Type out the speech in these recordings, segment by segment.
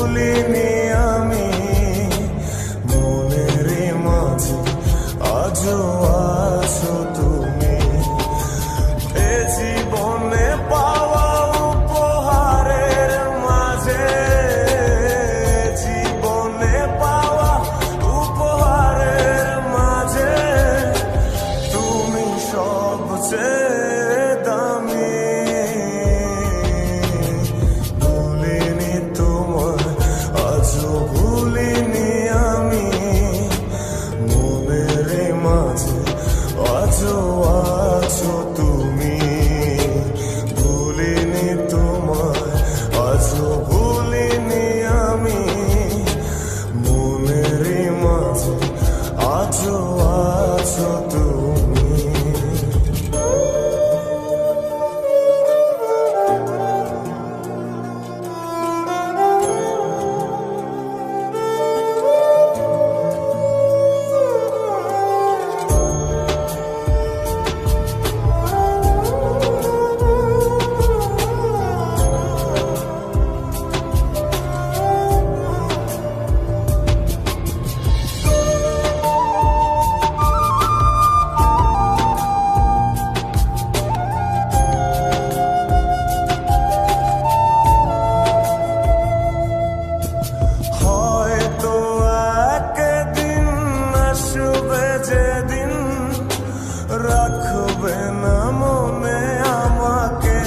ভুলিনি আমি, মনের মাঝে আজও আছো তুমি। এ জীবনে পাওয়া উপহারের মাঝে, জীবনে পাওয়া উপহারের মাঝে তুমি সবচেয়ে দামি। ভুলিনি তোমায়, আজও ভুলিনি আমি, মনের মাঝে আজও আছো তুমি। ভুলিনি তোমায়, আজও ভুলিনি আমি, মনের মাঝে আজও আছো তুমি। হয়তো একদিন আসবে যেদিন রাখবে না মনে আমাকে,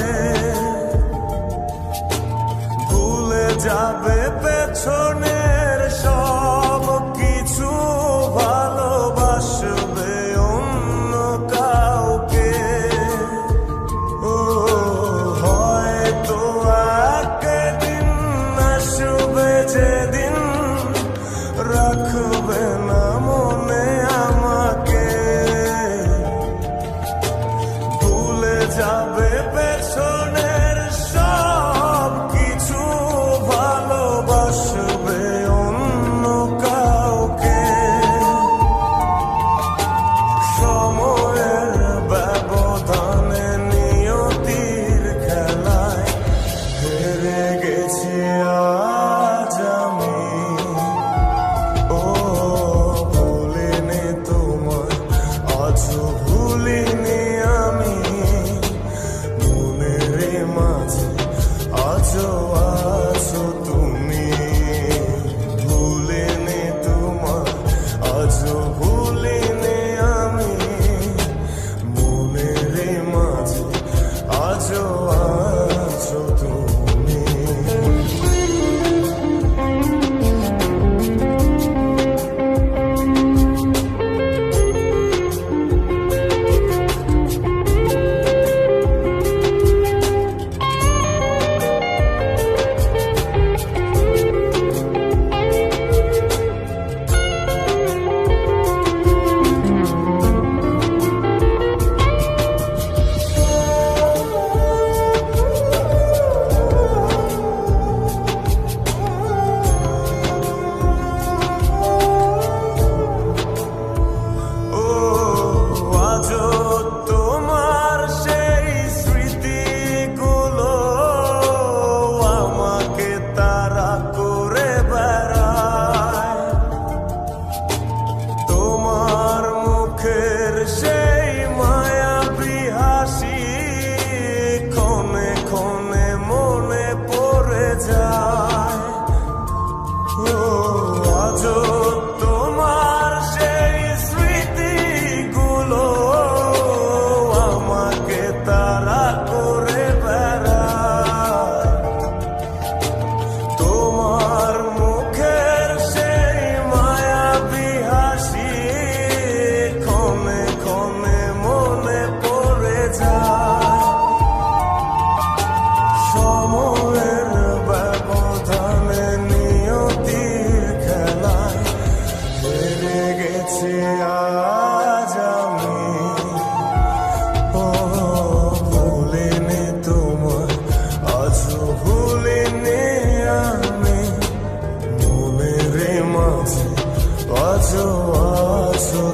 ভুলে যাবে পেছনের সব কিছু, ভালোবাসবে অন্য কাউকে। ও হয়তো একদিন আসবে যেদিন রাখবে না মনে আমাকে, ভুলে যাবে পেছনের সব কিছু, ভালোবাসবে অন্য কাউকে। সময়ের ব্যবধানে নিয়তির খেলায় হেরে গেছি আজ আমি। ও ভুলিনি তোমায়, আজও ভুলিনি আমি, মনের মাঝে আজও আছো তুমি। ভুলিনি তোমায়, আজও ভুলিনি আমি, মনের মাঝে আজও আছো তুমি। ও আজও তোমার সেই স্মৃতিগুলো আমাকে তাড়া করে বেড়ায়, তোমার মুখের সেই মায়াবী হাসি ক্ষণে ক্ষণে মনে পড়ে যায়। ও আজও তোমার সেই স্মৃতিগুলো আমাকে তাড়া করে বেড়ায়, তোমার মুখের সেই মায়াবী হাসি ক্ষণে ক্ষণে মনে পড়ে যায়। সময়ের ব্যবধানে নিয়তির খেলায় হেরে গেছি আজ আমি। ও ভুলিনি তোমায়, আজও ভুলিনি আমি, মনের মাঝে আজও আছো